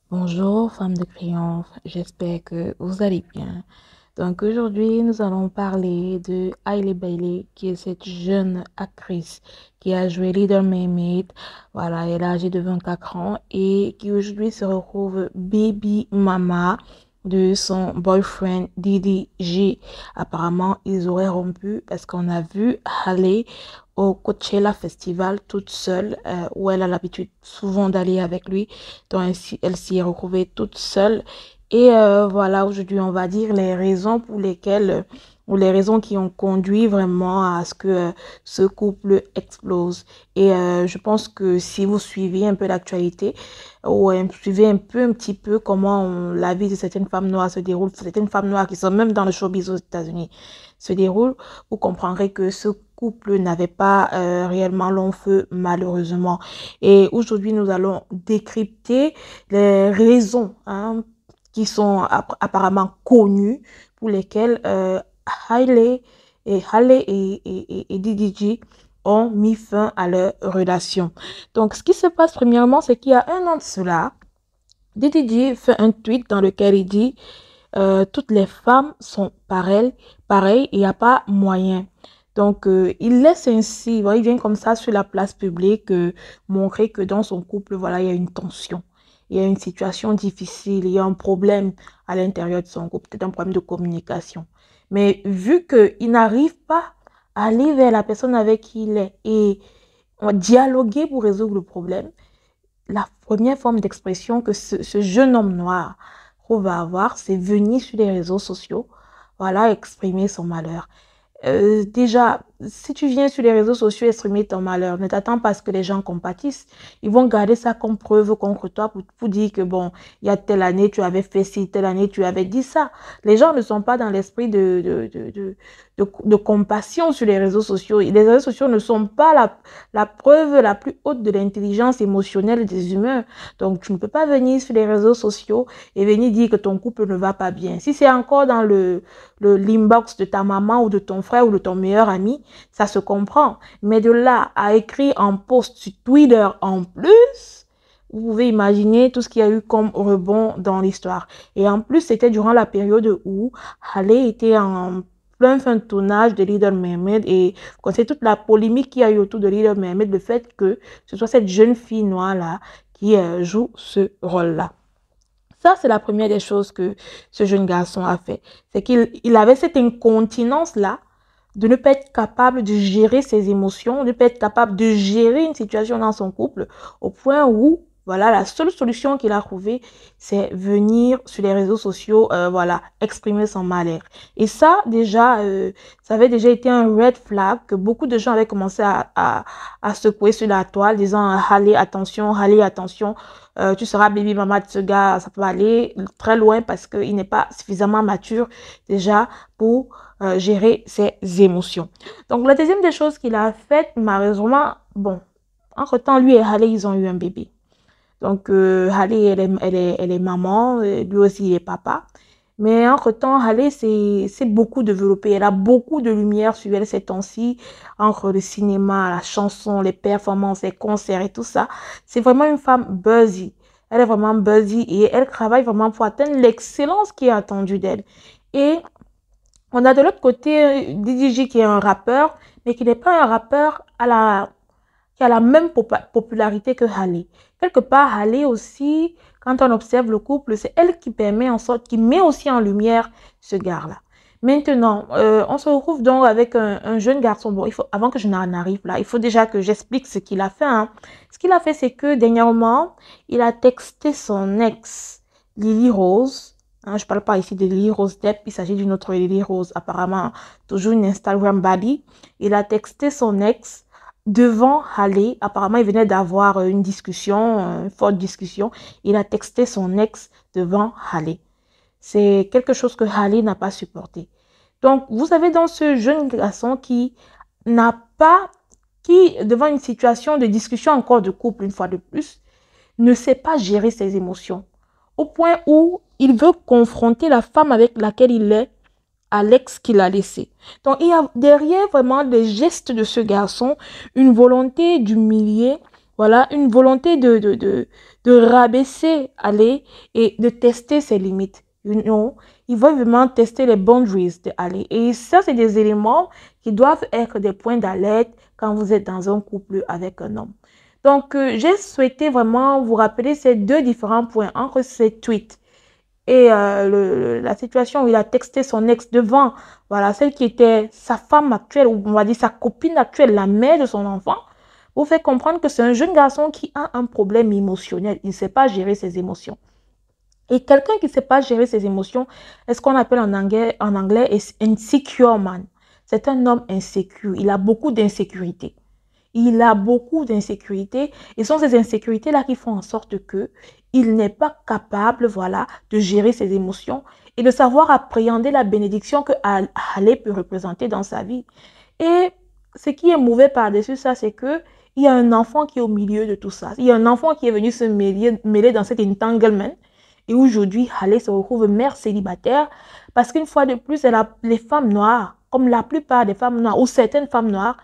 Bonjour, femme de triomphe, j'espère que vous allez bien. Donc aujourd'hui, nous allons parler de Hailey Bailey, qui est cette jeune actrice qui a joué Little Mermaid. Voilà, elle est âgée de 24 ans et qui aujourd'hui se retrouve baby mama de son boyfriend Didi J. Apparemment, ils auraient rompu parce qu'on a vu Hailey au Coachella Festival toute seule, où elle a l'habitude souvent d'aller avec lui. Donc elle s'y est retrouvée toute seule. Et voilà, aujourd'hui, on va dire les raisons pour lesquelles, ou les raisons qui ont conduit vraiment à ce que ce couple explose. Et je pense que si vous suivez un peu l'actualité, ou suivez un petit peu comment la vie de certaines femmes noires se déroule, certaines femmes noires qui sont même dans le showbiz aux États-Unis se déroule, vous comprendrez que ce couple n'avait pas réellement long feu, malheureusement. Et aujourd'hui, nous allons décrypter les raisons, hein, qui sont apparemment connues pour lesquelles Hailey et Didi J ont mis fin à leur relation. Donc, ce qui se passe premièrement, c'est qu'il y a un an de cela, Didi J fait un tweet dans lequel il dit toutes les femmes sont pareilles, il n'y a pas moyen. Donc, il laisse ainsi, voilà, il vient comme ça sur la place publique montrer que dans son couple, voilà, il y a une tension. Il y a une situation difficile, il y a un problème à l'intérieur de son couple, peut-être un problème de communication. Mais vu qu'il n'arrive pas à aller vers la personne avec qui il est et dialoguer pour résoudre le problème, la première forme d'expression que ce jeune homme noir va avoir, c'est venir sur les réseaux sociaux, voilà, exprimer son malheur. Déjà, si tu viens sur les réseaux sociaux exprimer ton malheur, ne t'attends pas à ce que les gens compatissent. Ils vont garder ça comme preuve contre toi pour dire que bon, il y a telle année tu avais fait ci, telle année tu avais dit ça. Les gens ne sont pas dans l'esprit de compassion sur les réseaux sociaux. Les réseaux sociaux ne sont pas la preuve la plus haute de l'intelligence émotionnelle des humains. Donc, tu ne peux pas venir sur les réseaux sociaux et venir dire que ton couple ne va pas bien. Si c'est encore dans l'inbox de ta maman ou de ton frère ou de ton meilleur ami, ça se comprend. Mais de là à écrire en post sur Twitter en plus, vous pouvez imaginer tout ce qu'il y a eu comme rebond dans l'histoire. Et en plus, c'était durant la période où Hailey était en plein fin de tournage de Little Mermaid et quand c'est toute la polémique qu'il y a eu autour de Little Mermaid, le fait que ce soit cette jeune fille noire-là qui joue ce rôle-là. Ça, c'est la première des choses que ce jeune garçon a fait. C'est qu'il avait cette incontinence-là de ne pas être capable de gérer ses émotions, de ne pas être capable de gérer une situation dans son couple, au point où, voilà, la seule solution qu'il a trouvée, c'est venir sur les réseaux sociaux, voilà, exprimer son mal-être. Et ça, déjà, ça avait déjà été un red flag que beaucoup de gens avaient commencé à secouer sur la toile, disant, allez, attention, tu seras baby mama de ce gars, ça peut aller très loin parce qu'il n'est pas suffisamment mature déjà pour gérer ses émotions. Donc, la deuxième des choses qu'il a faites, malheureusement, bon, entre-temps, lui et Hailey, ils ont eu un bébé. Donc, Hailey, elle est maman, lui aussi, il est papa. Mais entre-temps, Hailey c'est beaucoup développé. Elle a beaucoup de lumière sur elle ces temps-ci, entre le cinéma, la chanson, les performances, les concerts et tout ça. C'est vraiment une femme buzzy. Elle est vraiment buzzy et elle travaille vraiment pour atteindre l'excellence qui est attendue d'elle. Et on a de l'autre côté Didi J qui est un rappeur, mais qui n'est pas un rappeur qui a la même popularité que Hailey. Quelque part, Hailey aussi, quand on observe le couple, c'est elle qui permet en sorte, qui met aussi en lumière ce gars-là. Maintenant, on se retrouve donc avec un jeune garçon. Bon, avant que je n'en arrive là, il faut déjà que j'explique ce qu'il a fait, hein. Ce qu'il a fait, c'est que dernièrement, il a texté son ex, Lily Rose. Hein, je ne parle pas ici de Lily Rose Depp, il s'agit d'une autre Lily Rose, apparemment toujours une Instagram baddie. Il a texté son ex devant Hailey. Apparemment, il venait d'avoir une discussion, une forte discussion. Il a texté son ex devant Hailey. C'est quelque chose que Hailey n'a pas supporté. Donc, vous avez dans ce jeune garçon qui n'a pas, qui, devant une situation de discussion encore de couple, une fois de plus, ne sait pas gérer ses émotions. Au point où il veut confronter la femme avec laquelle il est à l'ex qu'il a laissé. Donc, il y a derrière vraiment les gestes de ce garçon, une volonté d'humilier, voilà, une volonté de rabaisser, aller et de tester ses limites. You know, il veut vraiment tester les boundaries de aller. Et ça, c'est des éléments qui doivent être des points d'alerte quand vous êtes dans un couple avec un homme. Donc, j'ai souhaité vraiment vous rappeler ces deux différents points entre ces tweets et la situation où il a texté son ex devant, voilà, celle qui était sa femme actuelle, ou on va dire sa copine actuelle, la mère de son enfant, vous fait comprendre que c'est un jeune garçon qui a un problème émotionnel. Il ne sait pas gérer ses émotions. Et quelqu'un qui ne sait pas gérer ses émotions est ce qu'on appelle en anglais insecure man. C'est un homme insécure. Il a beaucoup d'insécurité. Il a beaucoup d'insécurités et ce sont ces insécurités-là qui font en sorte que il n'est pas capable, voilà, de gérer ses émotions et de savoir appréhender la bénédiction que Allah peut représenter dans sa vie. Et ce qui est mauvais par-dessus ça, c'est que il y a un enfant qui est au milieu de tout ça. Il y a un enfant qui est venu se mêler dans cet entanglement et aujourd'hui, Allah se retrouve mère célibataire parce qu'une fois de plus, les femmes noires, comme la plupart des femmes noires ou certaines femmes noires,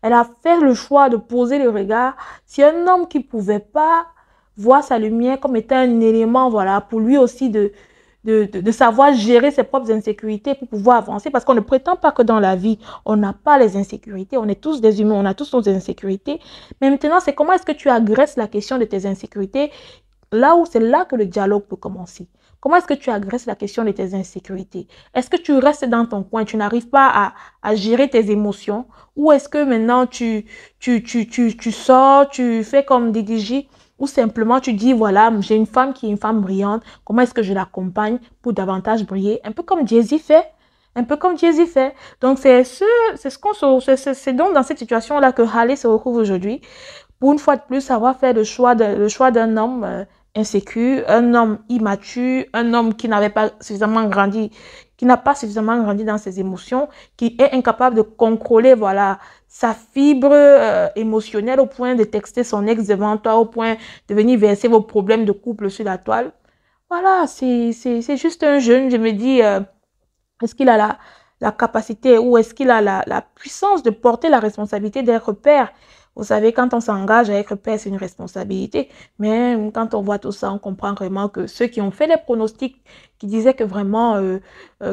elle a fait le choix de poser le regard sur un homme qui ne pouvait pas voir sa lumière comme étant un élément, voilà, pour lui aussi de savoir gérer ses propres insécurités pour pouvoir avancer. Parce qu'on ne prétend pas que dans la vie, on n'a pas les insécurités. On est tous des humains, on a tous nos insécurités. Mais maintenant, c'est comment est-ce que tu agresses la question de tes insécurités là où c'est là que le dialogue peut commencer. Comment est-ce que tu agresses la question de tes insécurités? Est-ce que tu restes dans ton coin, tu n'arrives pas à gérer tes émotions? Ou est-ce que maintenant tu sors, tu fais comme DDJ, ou simplement tu dis, voilà, j'ai une femme qui est une femme brillante, comment est-ce que je l'accompagne pour davantage briller? Un peu comme Jay-Z fait. Un peu comme Jay-Z fait. Donc, c'est donc dans cette situation-là que Halle se retrouve aujourd'hui. Pour une fois de plus, savoir faire le choix d'un homme insécure, un homme immature, un homme qui n'avait pas suffisamment grandi, qui n'a pas suffisamment grandi dans ses émotions, qui est incapable de contrôler, voilà, sa fibre émotionnelle au point de texter son ex devant toi, au point de venir verser vos problèmes de couple sur la toile. Voilà, c'est juste un jeune, je me dis, est-ce qu'il a la capacité ou est-ce qu'il a la puissance de porter la responsabilité d'être père? Vous savez, quand on s'engage à être père, c'est une responsabilité. Mais quand on voit tout ça, on comprend vraiment que ceux qui ont fait les pronostics, qui disaient que vraiment,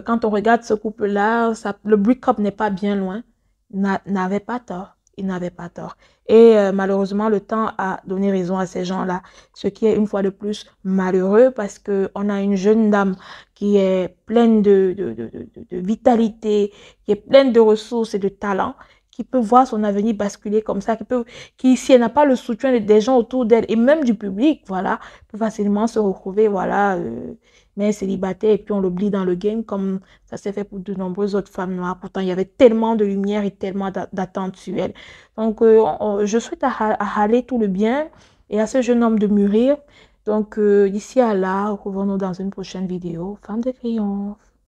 quand on regarde ce couple-là, le break-up n'est pas bien loin, n'avaient pas tort. Ils n'avaient pas tort. Et malheureusement, le temps a donné raison à ces gens-là. Ce qui est une fois de plus malheureux parce qu'on a une jeune dame qui est pleine de vitalité, qui est pleine de ressources et de talents, qui peut voir son avenir basculer comme ça, qui si elle n'a pas le soutien des gens autour d'elle et même du public, voilà, peut facilement se retrouver, voilà, mais célibataire et puis on l'oublie dans le game comme ça s'est fait pour de nombreuses autres femmes noires. Pourtant, il y avait tellement de lumière et tellement d'attentes sur elle. Donc, je souhaite à Halle tout le bien et à ce jeune homme de mûrir. Donc, d'ici à là, retrouvons-nous dans une prochaine vidéo. Femme de crayon.